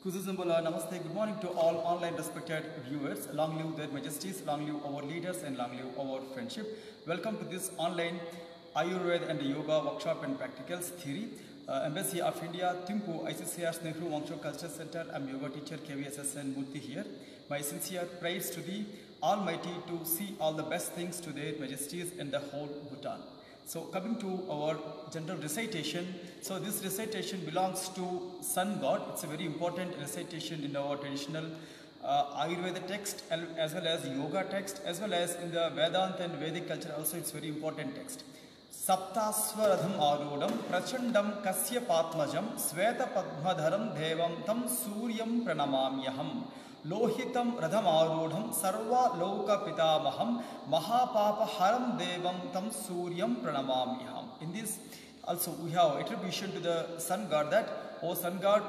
Kuzuzumbola, Namaste, good morning to all online respected viewers. Long live their majesties, long live our leaders and long live our friendship. Welcome to this online Ayurveda and Yoga workshop and practicals theory. Embassy of India, Thimpu, ICCR's Nehru Wangchuk Culture Center. I'm yoga teacher KVSSN Murthy here. My sincere praise to the Almighty to see all the best things to their majesties and the whole Bhutan. So coming to our general recitation, so this recitation belongs to Sun God. It's a very important recitation in our traditional Ayurveda text as well as yoga text as well as in the Vedanta and Vedic culture also it's very important text. Saptaswaradham Arudam Prachandam Kasya Patmajam Sveta Padmadharam Devam Tam Suryam Pranamamyaham Lohitam Radham Arudham Sarva Loka Pitamaham Mahapapa Haram Devam Tam Suryam Pranamamyaham. In this also we have attribution to the sun god that, O sun god,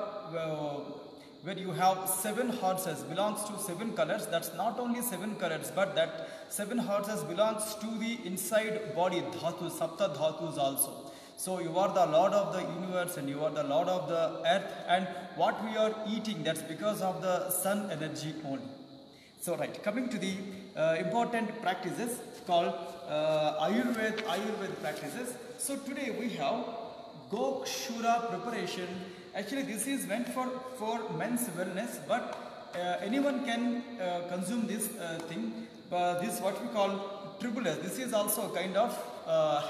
where you have 7 horses belongs to 7 colors. That's not only 7 colors but that 7 horses belongs to the inside body dhatu, sapta dhatus also. So you are the Lord of the universe and you are the Lord of the earth, and what we are eating, that's because of the sun energy only. So right, coming to the important practices called Ayurveda practices. So today we have Gokshura preparation. Actually this is meant for men's wellness, but anyone can consume this thing. This what we call tribulus. This is also a kind of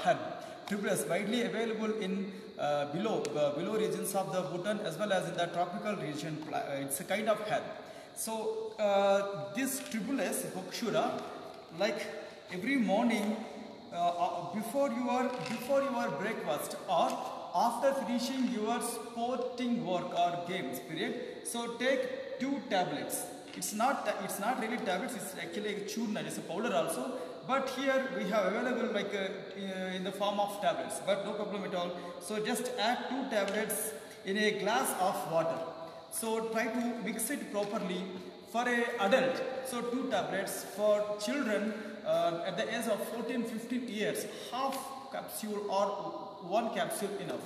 herb. Tribulus widely available in below regions of the Bhutan as well as in the tropical region. It's a kind of herb. So this tribulus Gokshura, like every morning before your breakfast or after finishing your sporting work or games period, so take 2 tablets. It's not really tablets, it's actually a churna, it's a powder also, but here we have available like in the form of tablets, but no problem at all. So just add 2 tablets in a glass of water. So try to mix it properly. For an adult, so 2 tablets. For children at the age of 14-15 years, half capsule or 1 capsule enough.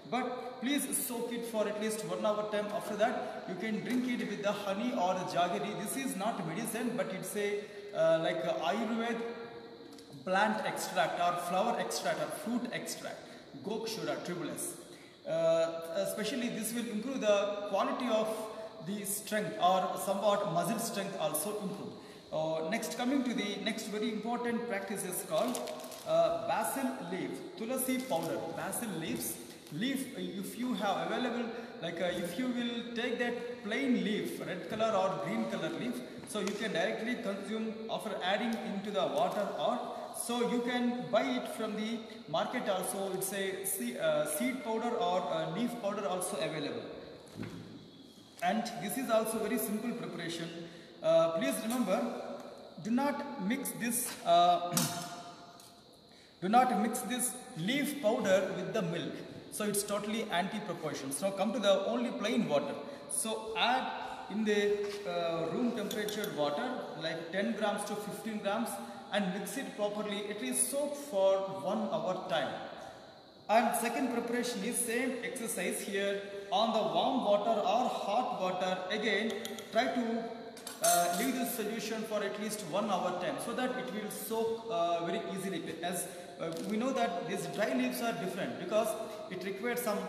But please soak it for at least 1 hour time. After that, you can drink it with the honey or the jaggery. This is not medicine, but it's a like a Ayurveda plant extract or flower extract or fruit extract. Gokshura tribulus. Especially this will improve the quality of the strength or somewhat muscle strength also improve. Next, coming to the next very important practice is called basil leaf, tulasi powder. Basil leaf, if you have available, like if you will take that plain leaf, red color or green color leaf, so you can directly consume after adding into the water, or so you can buy it from the market also. It's a seed powder or leaf powder also available. And this is also very simple preparation. Please remember, do not mix this leaf powder with the milk. So it's totally anti-proportion. So come to the only plain water. So add in the room temperature water like 10 grams to 15 grams and mix it properly. It is soaked for 1 hour time. And second preparation is same exercise here on the warm water or hot water. Again try to leave this solution for at least 1 hour time so that it will soak very easily, as we know that these dry leaves are different because it requires some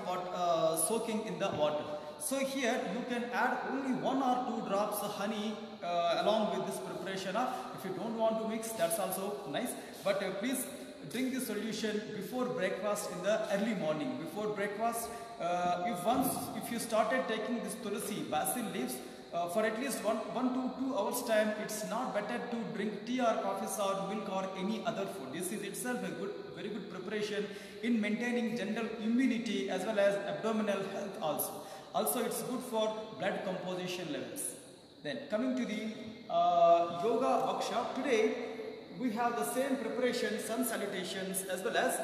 soaking in the water. So here you can add only 1 or 2 drops of honey along with this preparation. If you don't want to mix, that's also nice, but please drink this solution before breakfast in the early morning. Before breakfast, if you started taking this tulasi basil leaves for at least 1 to 2 hours time, it's not better to drink tea or coffee or milk or any other food. This is itself a very good preparation in maintaining general immunity as well as abdominal health also. Also it's good for blood composition levels. Then coming to the yoga workshop, today we have the same preparation, sun salutations, as well as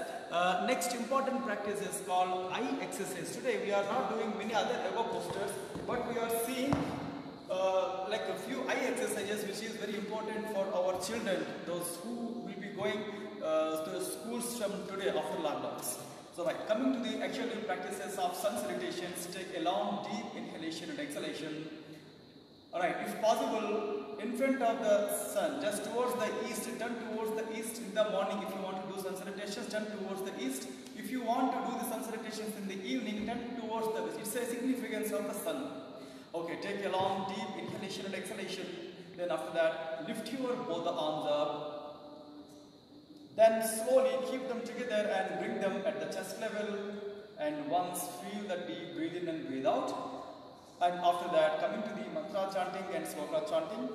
next important practice is called eye exercise. Today we are not doing many other yoga postures, but we are seeing like a few eye exercises which is very important for our children, those who will be going to the schools from today after lockdowns. So right, coming to the actual practices of sun salutations, take a long deep inhalation. inhalation and exhalation. Alright, if possible, in front of the sun, just towards the east, turn towards the east in the morning. If you want to do sun salutations, turn towards the east. If you want to do the sun salutations in the evening, turn towards the west. It's a significance of the sun. Okay, take a long deep inhalation and exhalation. Then after that, lift your both the arms up. Then slowly keep them together and bring them at the chest level. And once feel the deep breathe in and breathe out. And after that, coming to the mantra chanting and sloka chanting.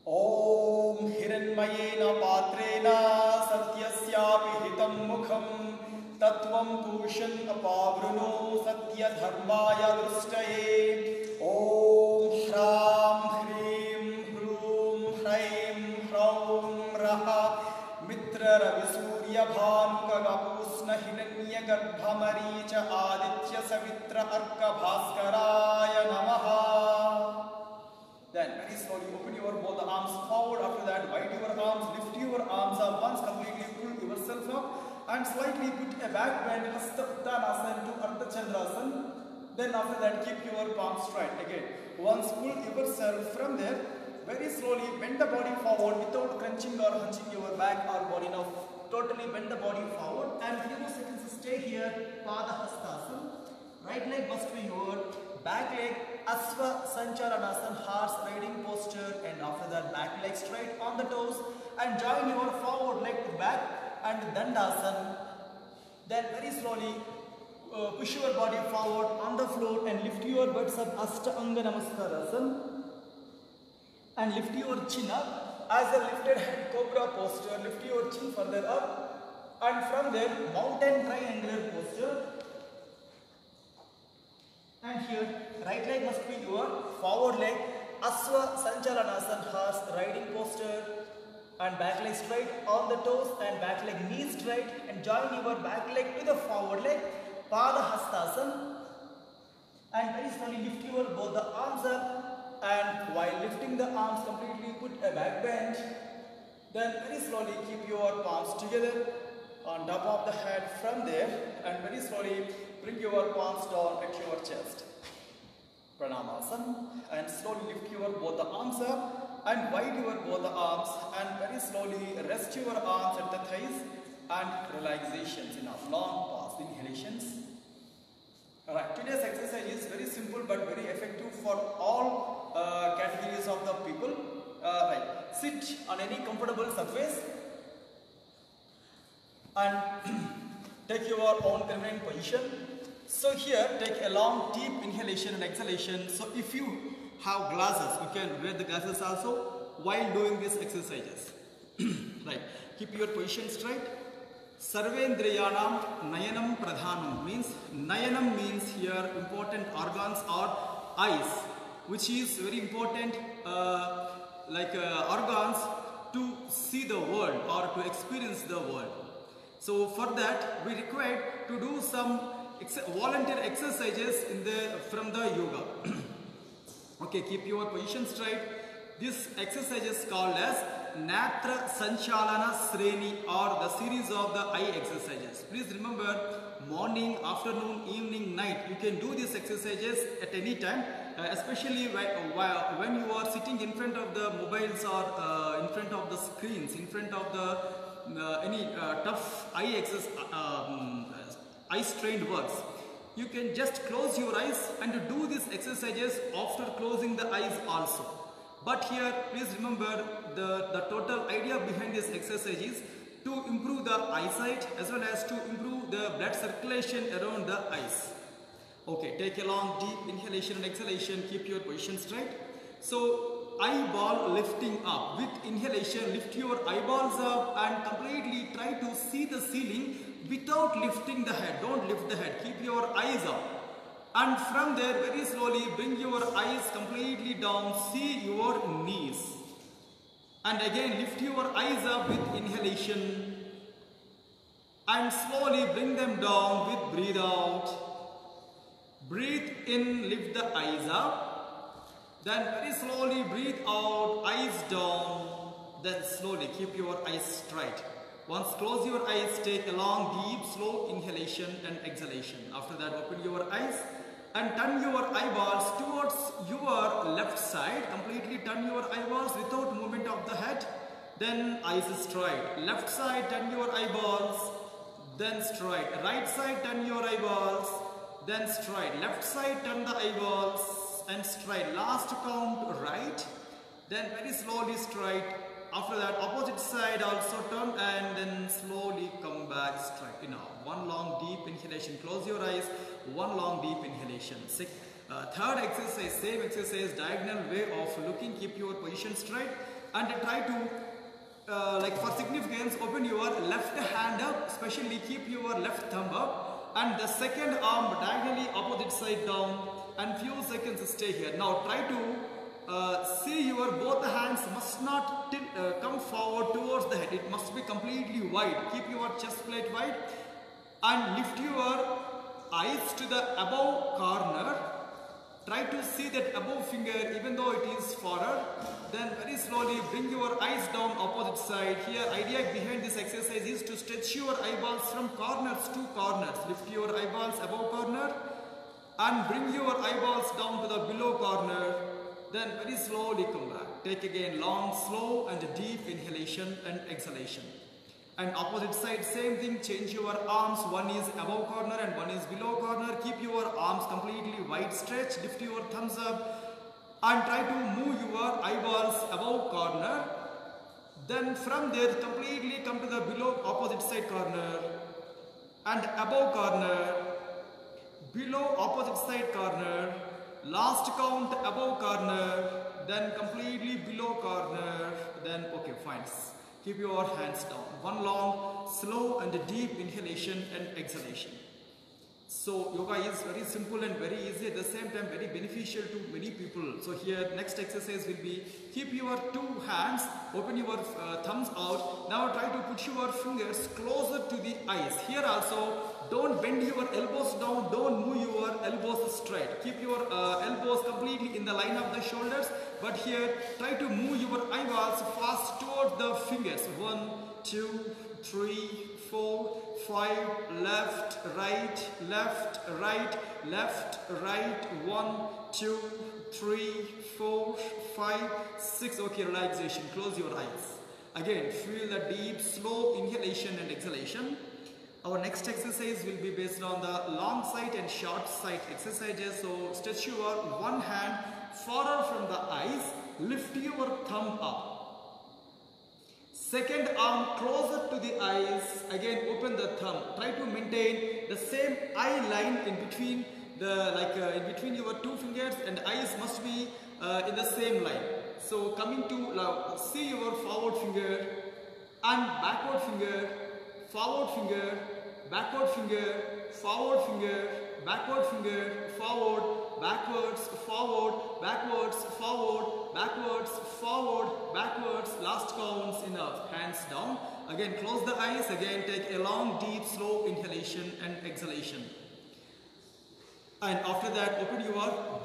Om Hiranmayena Patrena Satyasya Vihitam Mukham Tattvam Pushan Apavruno Satya Dharmaya Drustaye. Om Hram Hrim Hrum Hraim Hraum Raha Mitra Ravisurya Bhanuka Gapusna Hinanya Garbhamaricha Aditya Savitra Arka Bhaskaraya Namaha. Then very slowly open your both the arms forward. After that, wide your arms, lift your arms up once, completely pull yourself up and slightly put a back bend, Hasta Uttanasana to Ardha Chandrasana. Then after that, keep your palms straight again. Once pull yourself from there, very slowly bend the body forward without crunching or hunching your back or body. Now totally bend the body forward and few seconds stay here, Pada Hastasana. Right leg must be your back leg, Asva Sanchalanasana, horse riding posture, and after that back leg straight on the toes and join your forward leg to back and Dandasana. Then very slowly push your body forward on the floor and lift your butts up, Ashtanga Namaskarasana. And lift your chin up as a lifted head cobra posture. Lift your chin further up and from there mountain triangular posture. And here right leg must be your forward leg, Asva Sanchalanasana, horse riding posture, and back leg straight on the toes and back leg knees straight and join your back leg to the forward leg, Pada Hastasana. And very slowly lift your both the arms up. And while lifting the arms completely, put a back bend. Then very slowly keep your palms together on top of the head from there. And very slowly bring your palms down at your chest. Pranamasana. And slowly lift your both the arms up and wide your both the arms. And very slowly rest your arms at the thighs and relaxations. Enough. Long pause. Inhalations. Alright, today's exercise is very simple but very effective for all categories of the people. Right, sit on any comfortable surface and take your own convenient position. So here, take a long deep inhalation and exhalation. So if you have glasses, you can wear the glasses also while doing these exercises. Right, keep your position straight. Sarvendriyanam Nayanam Pradhanam means, Nayanam means here important organs or eyes, which is very important organs to see the world or to experience the world. So for that we require to do some volunteer exercises from the yoga. Okay, keep your position straight. This exercise is called as Natra Sanchalana Sreni, or the series of the eye exercises. Please remember, morning, afternoon, evening, night, you can do these exercises at any time, especially when you are sitting in front of the mobiles or in front of the screens, in front of the any tough eye strained works. You can just close your eyes and do these exercises after closing the eyes also. But here, please remember, the total idea behind this exercise is to improve the eyesight as well as to improve the blood circulation around the eyes. Okay, take a long deep inhalation and exhalation, keep your position straight. So, eyeball lifting up. With inhalation, lift your eyeballs up and completely try to see the ceiling without lifting the head. Don't lift the head, keep your eyes up. And from there, very slowly bring your eyes completely down, see your knees. And again lift your eyes up with inhalation. And slowly bring them down with breathe out. Breathe in, lift the eyes up. Then very slowly breathe out, eyes down. Then slowly keep your eyes straight. Once close your eyes, take a long, deep, slow inhalation and exhalation. After that, open your eyes and turn your eyeballs towards your left side. Completely turn your eyeballs without movement of the head. Then eyes straight. Left side, turn your eyeballs, then straight. Right side, turn your eyeballs, then straight. Left side, turn the eyeballs and straight. Last count right, then very slowly straight. After that, opposite side also turn and then slowly come back straight. Now, one long deep inhalation. Close your eyes. One long deep inhalation. Third exercise, same exercise, diagonal way of looking. Keep your position straight and try to like for significance, open your left hand up, especially keep your left thumb up and the second arm diagonally opposite side down and few seconds stay here. Now try to see your both hands must not come forward towards the head. It must be completely wide. Keep your chest plate wide and lift your eyes to the above corner. Try to see that above finger even though it is forward. Then very slowly bring your eyes down opposite side. Here idea behind this exercise is to stretch your eyeballs from corners to corners. Lift your eyeballs above corner and bring your eyeballs down to the below corner. Then very slowly come back. Take again long, slow and deep inhalation and exhalation. And opposite side, same thing, change your arms. One is above corner and one is below corner. Keep your arms completely wide stretch. Lift your thumbs up and try to move your eyeballs above corner. Then from there, completely come to the below opposite side corner and above corner, below opposite side corner, last count above corner, then completely below corner, then okay, fine. Keep your hands down. One long, slow and deep inhalation and exhalation. So yoga is very simple and very easy, at the same time very beneficial to many people. So here next exercise will be keep your two hands, open your thumbs out. Now try to put your fingers closer to the eyes. Here also don't bend your elbows down, don't move your elbows straight. Keep your elbows completely in the line of the shoulders. But here try to move your eyeballs fast towards the fingers. 1, 2, 3, 4, 5, left, right, left, right, left, right, 1, 2, 3, 4, 5, 6. Okay, relaxation. Close your eyes. Again, feel the deep, slow inhalation and exhalation. Our next exercise will be based on the long side and short side exercises. So stretch your one hand forward from the eyes, lift your thumb up. Second arm closer to the eyes, again open the thumb. Try to maintain the same eye line in between the in between your two fingers, and eyes must be in the same line. So coming to see your forward finger and backward finger, forward finger, backward finger, forward finger, backward finger, forward, backwards, forward, backwards, forward, backwards, forward, backwards. Last counts enough. Hands down. Again close the eyes. Again take a long, deep, slow inhalation and exhalation. And after that open your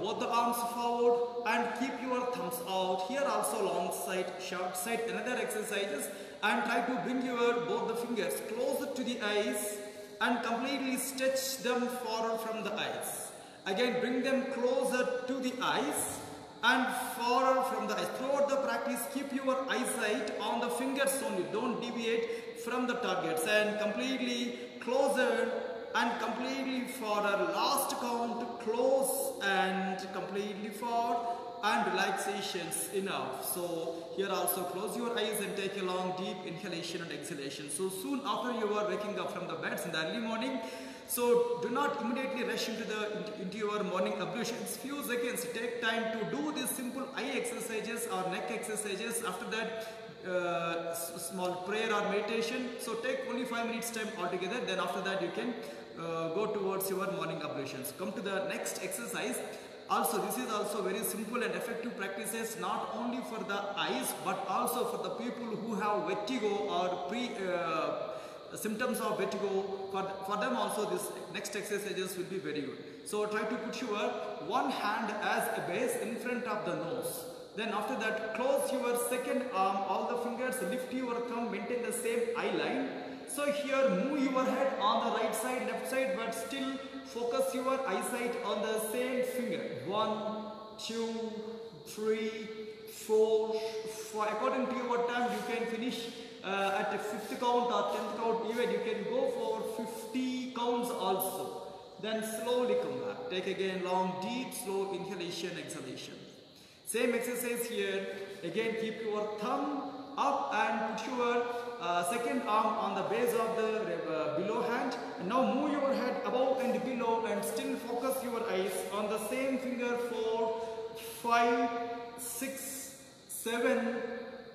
both the arms forward and keep your thumbs out. Here also long side, short side, another exercises. And try to bring your both the fingers closer to the eyes and completely stretch them forward from the eyes. Again bring them closer to the eyes and forward from the eyes. Throughout the practice keep your eyesight on the fingers only. Don't deviate from the targets, and completely closer and completely forward. Last count, close and completely forward, and relaxations enough. So here also close your eyes and take a long deep inhalation and exhalation. So soon after you are waking up from the beds in the early morning, so do not immediately rush into your morning ablutions. Few seconds, take time to do these simple eye exercises or neck exercises. After that small prayer or meditation. So take only 5 minutes time altogether. Then after that you can go towards your morning ablutions. Come to the next exercise. Also, this is also very simple and effective practices, not only for the eyes but also for the people who have vertigo or symptoms of vertigo. For them also this next exercises will be very good. So try to put your one hand as a base in front of the nose. Then after that close your second arm, all the fingers, lift your thumb, maintain the same eye line. So here move your head on the right side, left side, but still focus your eyesight on the same finger. 1, 2, 3, 4, 5. According to your time, you can finish at the 5th count or 10th count. Even you can go for 50 counts also. Then slowly come back. Take again long, deep, slow inhalation, exhalation. Same exercise here. Again, keep your thumb up and put your second arm on the base of the below hand. And now move your head above and below and still focus your eyes on the same finger for 5, 6, 7,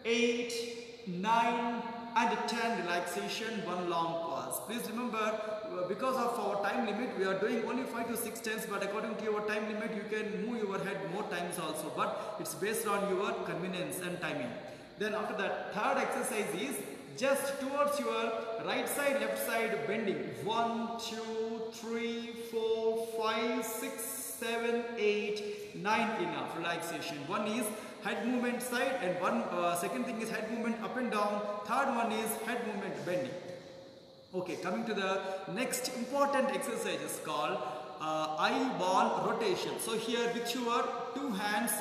8, 9 and 10 relaxation, one long pause. Please remember, because of our time limit, we are doing only 5 to 6 times, but according to your time limit, you can move your head more times also, but it's based on your convenience and timing. Then after that, third exercise is just towards your right side, left side bending. 1, 2, 3, 4, 5, 6, 7, 8, 9 enough relaxation. One is head movement side and second thing is head movement up and down. Third one is head movement bending. Okay, coming to the next important exercise is called eyeball rotation. So here with your two hands,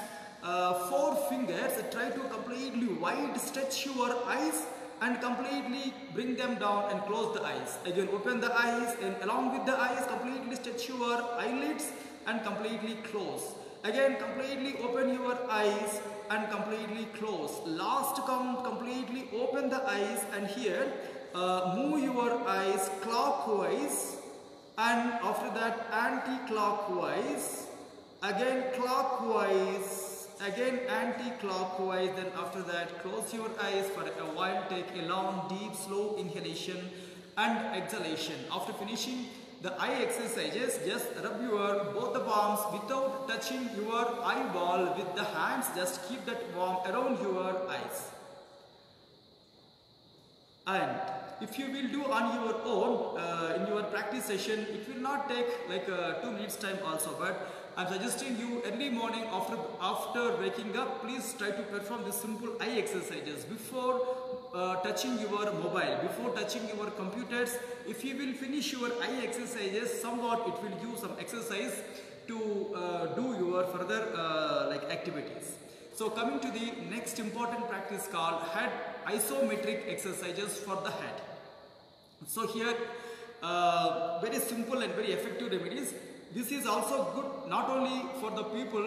4 fingers, try to completely wide stretch your eyes and completely bring them down and close the eyes. Again, open the eyes and along with the eyes, completely stretch your eyelids and completely close. Again, completely open your eyes and completely close. Last count, completely open the eyes and here move your eyes clockwise and after that anti-clockwise, again clockwise, again anti-clockwise, then after that close your eyes for a while, take a long deep slow inhalation and exhalation. After finishing the eye exercises, just rub your both the palms without touching your eyeball with the hands. Just keep that palm around your eyes. And if you will do on your own in your practice session, it will not take like 2 minutes time also, but I'm suggesting you early morning after waking up, please try to perform this simple eye exercises before touching your mobile, before touching your computers. If you will finish your eye exercises, somewhat it will give some exercise to do your further like activities. So coming to the next important practice called head isometric exercises for the head. So here very simple and very effective remedies. This is also good not only for the people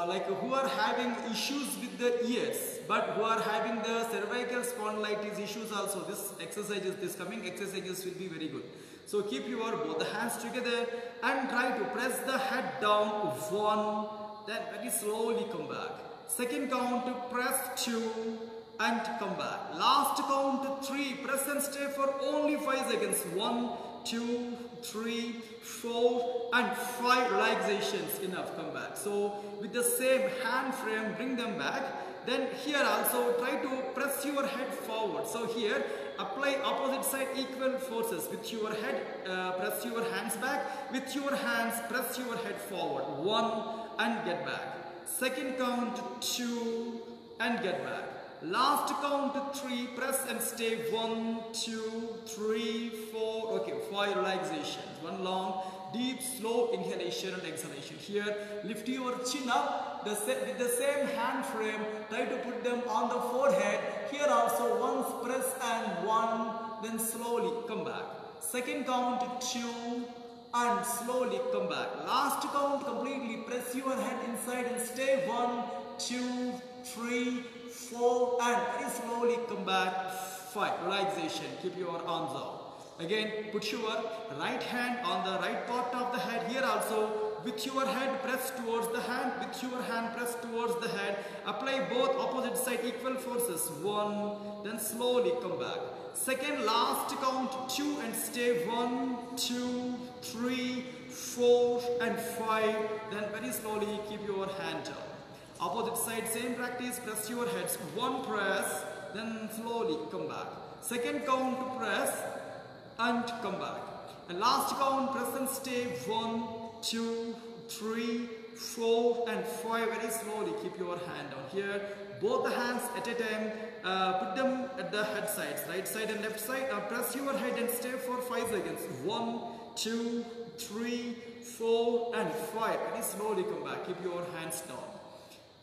like who are having issues with the ears, but who are having the cervical spondylitis issues also. This exercises, this coming exercises will be very good. So keep your both the hands together and try to press the head down. 1, then very slowly come back. Second count, press 2 and come back. Last count 3, press and stay for only 5 seconds. 1, 2, 3, 4 and 5 relaxations, enough, come back. So with the same hand frame, bring them back. Then here also try to press your head forward. So here apply opposite side equal forces. With your head press your hands back, with your hands press your head forward. 1 and get back. Second count 2 and get back. Last count 3, press and stay. 1, 2, 3, 4, okay, 5 relaxations. One long, deep, slow inhalation and exhalation. Here, lift your chin up with the same hand frame. Try to put them on the forehead. Here also, once press and 1, then slowly come back. Second count 2 and slowly come back. Last count, completely press your head inside and stay. 1, 2, 3, 4 and very slowly come back. 5 relaxation. Keep your arms out. Again, put your right hand on the right part of the head. Here also, with your head press towards the hand, with your hand press towards the head. Apply both opposite side equal forces. 1, then slowly come back. Second, last count 2 and stay. 1, 2, 3, 4 and 5. Then very slowly keep your hand down. Opposite side, same practice, press your heads. 1 press, then slowly come back. Second count, press and come back. And last count, press and stay. 1, 2, 3, 4 and 5. Very slowly keep your hand down. Here, both the hands at a time, put them at the head sides, right side and left side. Press your head and stay for 5 seconds. 1, 2, 3, 4 and 5. Very slowly come back. Keep your hands down.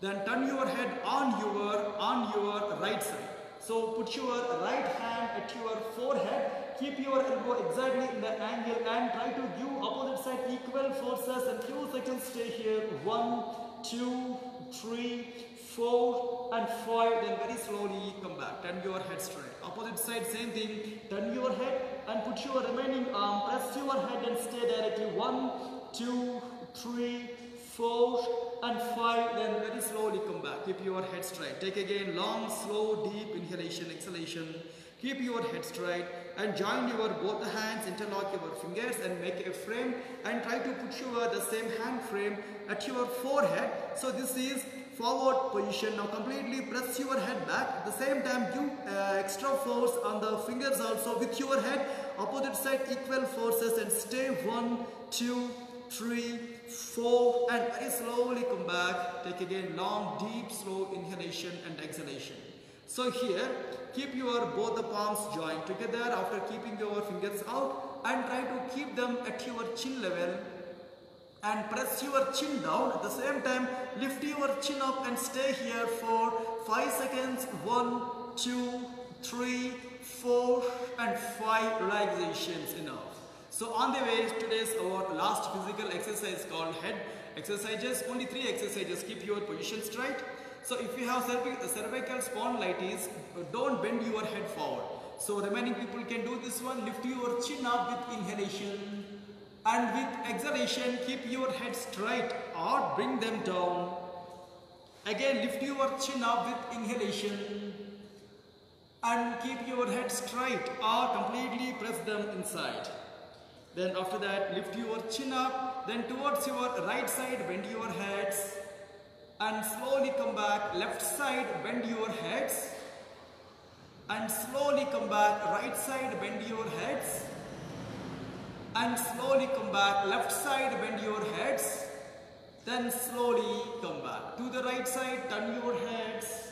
Then turn your head on your right side. So put your right hand at your forehead. Keep your elbow exactly in the angle and try to give opposite side equal forces and few seconds stay here. 1, 2, 3, 4 and 5. Then very slowly come back. Turn your head straight. Opposite side same thing. Turn your head and put your remaining arm. Press your head and stay directly. 1, 2, 3, 4 and 5. Then very slowly come back. Keep your head straight. Take again long, slow, deep inhalation, exhalation. Keep your head straight and join your both hands, interlock your fingers and make a frame and try to put your the same hand frame at your forehead. So this is forward position. Now completely press your head back. At the same time give extra force on the fingers also with your head. Opposite side equal forces and stay. 1, 2, 3, 4 and very slowly come back. Take again long, deep, slow inhalation and exhalation. So here, keep your both the palms joined together after keeping your fingers out and try to keep them at your chin level and press your chin down. At the same time, lift your chin up and stay here for 5 seconds. 1, 2, 3, 4 and 5 relaxations enough. So on the way, today's our last physical exercise called head exercises. Only 3 exercises. Keep your position straight. So if you have cervical spondylitis, don't bend your head forward. So remaining people can do this one. Lift your chin up with inhalation and with exhalation keep your head straight or bring them down. Again lift your chin up with inhalation and keep your head straight or completely press them inside. Then after that lift your chin up, then towards your right side bend your heads and slowly come back. Left side bend your heads and slowly come back. Right side bend your heads and slowly come back. Left side bend your heads, then slowly come back. To the right side turn your heads,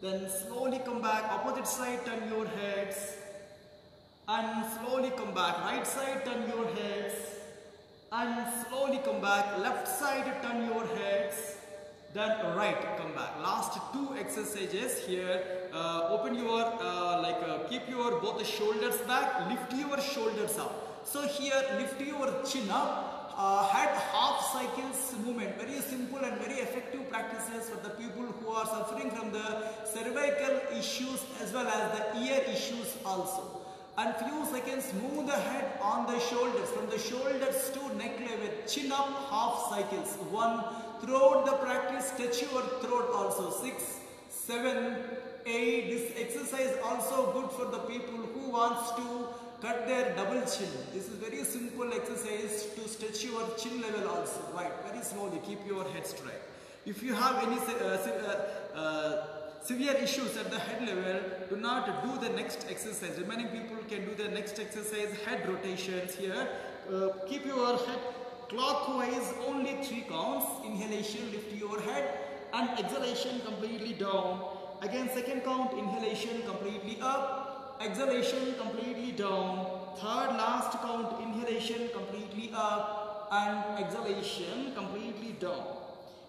then slowly come back. Opposite side turn your heads and slowly come back. Right side turn your heads and slowly come back. Left side turn your heads, then right come back. Last 2 exercises here. Open your keep your both the shoulders back, lift your shoulders up. So here lift your chin up, head half cycles movement. Very simple and very effective practices for the people who are suffering from the cervical issues as well as the ear issues also. And few seconds move the head on the shoulders, from the shoulders to neck level, chin up half cycles. 1, throughout the practice touch your throat also. 6, 7, 8. This exercise also good for the people who wants to cut their double chin. This is very simple exercise to stretch your chin level also. Right, very slowly keep your head straight. If you have any severe issues at the head level, do not do the next exercise. Remaining people can do the next exercise, head rotations here. Keep your head clockwise, only 3 counts. Inhalation, lift your head and exhalation completely down. Again second count, inhalation completely up, exhalation completely down. Third last count, inhalation completely up and exhalation completely down.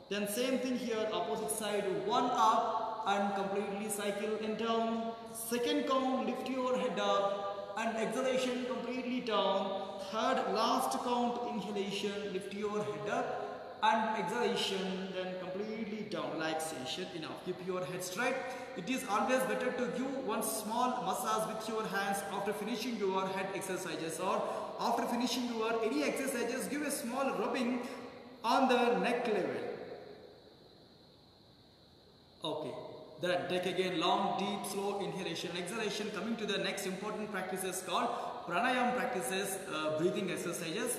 Then same thing here, opposite side, 1 up and completely cycle and down. Second count, lift your head up and exhalation completely down. Third last count, inhalation, lift your head up and exhalation, then completely down. Relaxation enough. Keep your head straight. It is always better to give one small massage with your hands after finishing your head exercises, or after finishing your any exercises, give a small rubbing on the neck level. Okay. Then take again long, deep, slow inhalation, exhalation. Coming to the next important practices called pranayama practices, breathing exercises.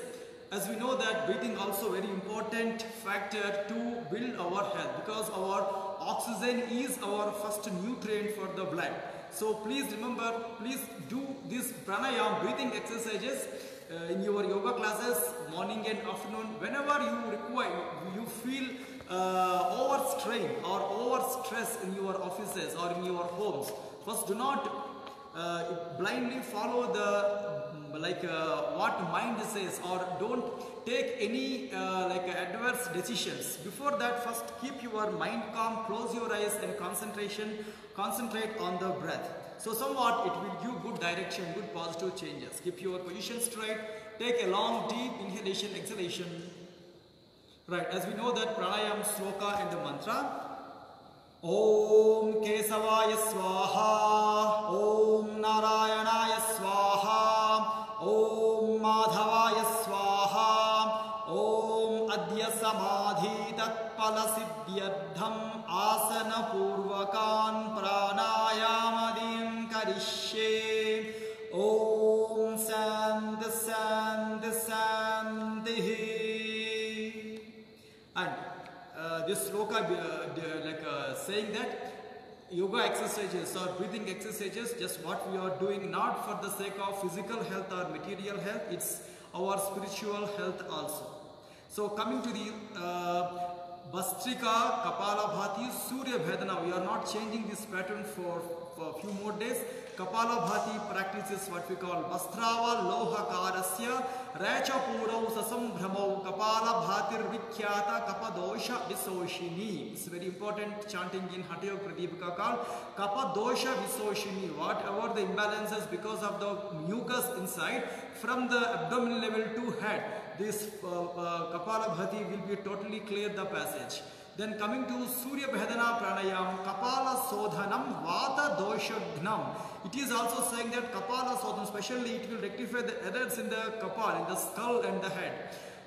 As we know that breathing also very important factor to build our health, because our oxygen is our first nutrient for the blood. So please remember, please do this pranayama breathing exercises in your yoga classes, morning and afternoon. Whenever you require, you feel overstrain or over stress in your offices or in your homes, first do not blindly follow the what mind says, or don't take any adverse decisions. Before that, first keep your mind calm, close your eyes and concentrate on the breath. So somewhat it will give good direction, good positive changes. Keep your position straight, take a long deep inhalation, exhalation. Right, as we know that pranayam, sloka and the mantra. Om Kesavaya Swaha, Om Narayanaya Swaha, Om Madhavaya Swaha, Om Adya Samadhi Tatpala Siddhyardham Asana Purvakan Pranayamadin Karishye. Om Sandhi Sandhi Sandhi. And this sloka saying that yoga exercises or breathing exercises, just what we are doing not for the sake of physical health or material health, it's our spiritual health also. So coming to the Bhastrika, Kapalabhati, Surya Bhedana, we are not changing this pattern for a few more days. Kapalabhati practices what we call Bastrava Loha Karasya Racha Purau Sasam Brahmau Kapalabhatir Vikhyata Kapadosha Visoshini. It's very important chanting in Hatha Yoga Pradipika called Kapadosha Visoshini. Whatever the imbalances because of the mucus inside, from the abdominal level to head, this Kapalabhati will be totally clear the passage. Then coming to Surya Bhedana Pranayam, Kapala Sodhanam, Vata Doshagnam. It is also saying that Kapala Sodhanam, especially it will rectify the errors in the Kapal, in the skull and the head.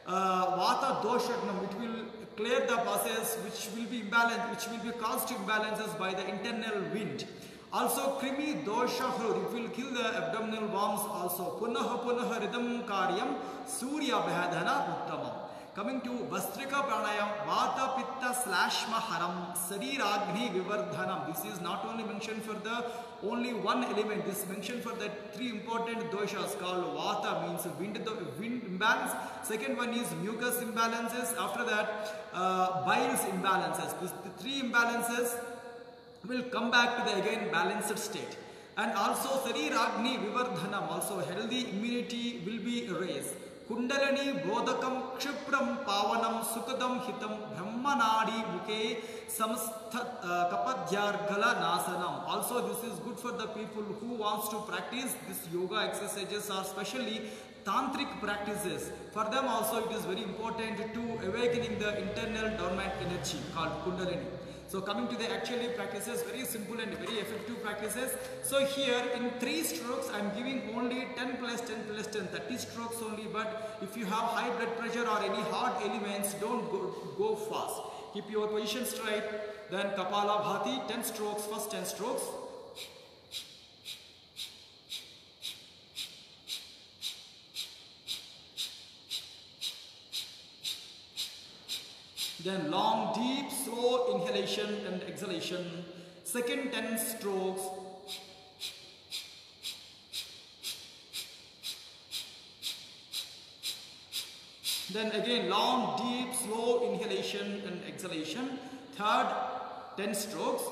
Vata Doshagnam, it will clear the passages which will be imbalanced, which will be caused imbalances by the internal wind. Also Krimi Dosha Hrud, it will kill the abdominal worms also. Punaha Punaha Ridam Karyam, Surya Bhedana Uttamam. Coming to Bhastrika Pranayam, Vata Pitta Slashma Haram, Sariragni Vivardhanam. This is not only mentioned for the only one element, this is mentioned for the three important doshas called Vata, means wind imbalance. Second one is mucus imbalances. After that, biles imbalances. The three imbalances will come back to the again balanced state. And also Sariragni Vivardhanam, also healthy immunity will be raised. Kundalani Bodhakam Kshipram Pavanam Sukadam Hitam Brahmanadi Muke Samsthat Kapadhyargala Nasanam. Also this is good for the people who wants to practice this yoga exercises, or especially tantric practices. For them also it is very important to awakening the internal dormant energy called Kundalini. So coming to the actually practices, very simple and very effective practices. So here in 3 strokes I am giving only 10 plus 10 plus 10, 30 strokes only. But if you have high blood pressure or any heart elements, don't go fast. Keep your position straight. Then Kapalabhati, 10 strokes, first 10 strokes. Then long, deep, slow inhalation and exhalation. Second 10 strokes. Then again long, deep, slow inhalation and exhalation. Third 10 strokes.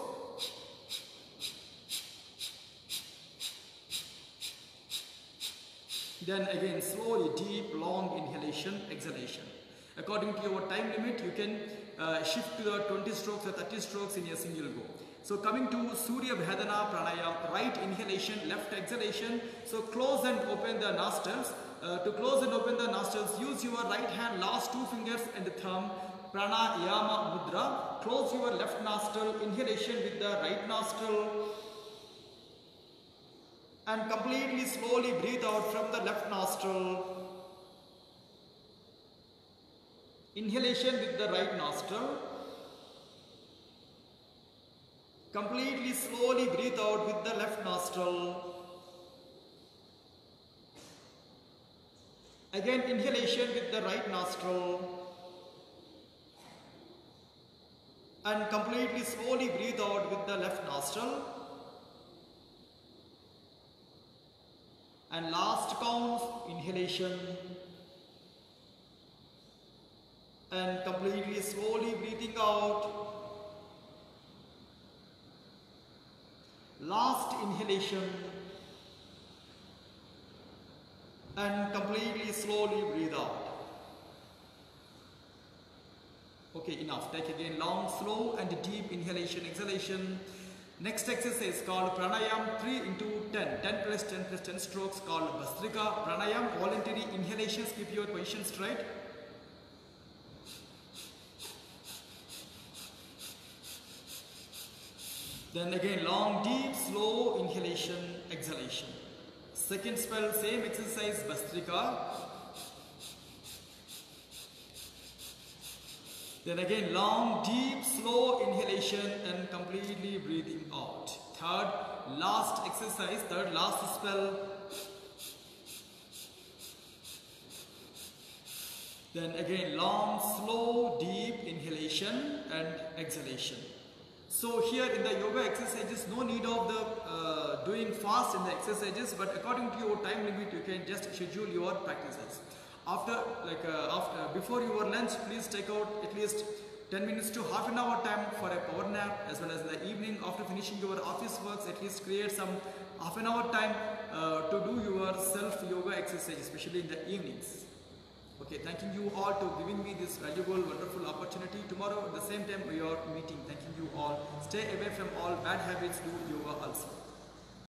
Then again slowly, deep, long inhalation, exhalation. According to your time limit, you can shift to the 20 strokes or 30 strokes in a single go. So coming to Surya Bhedana Pranayam, right inhalation, left exhalation. So close and open the nostrils. To close and open the nostrils, use your right hand, last 2 fingers and thumb, Pranayama Mudra. Close your left nostril, inhalation with the right nostril. And completely slowly breathe out from the left nostril. Inhalation with the right nostril. Completely slowly breathe out with the left nostril. Again inhalation with the right nostril. And completely slowly breathe out with the left nostril. And last count, inhalation. And completely slowly breathing out. Last inhalation. and completely slowly breathe out. Okay, enough. Take again long, slow and deep inhalation, exhalation. Next exercise called pranayam 3 into 10. 10 plus 10 plus 10 strokes called Bhastrika pranayam. Voluntary inhalations. Keep your position straight. Then again long, deep, slow inhalation, exhalation. Second spell, same exercise, Bhastrika. Then again long, deep, slow inhalation and completely breathing out. Third, last exercise, third last spell. Then again long, slow, deep inhalation and exhalation. So here in the yoga exercises, no need of the doing fast in the exercises, but according to your time limit, you can just schedule your practices. Before your lunch, please take out at least 10 minutes to half an hour time for a power nap, as well as in the evening after finishing your office works, at least create some half an hour time to do your self yoga exercise, especially in the evenings. Okay, thanking you all to giving me this valuable, wonderful opportunity. Tomorrow at the same time we are meeting. Thanking you all. Stay away from all bad habits. Do yoga also.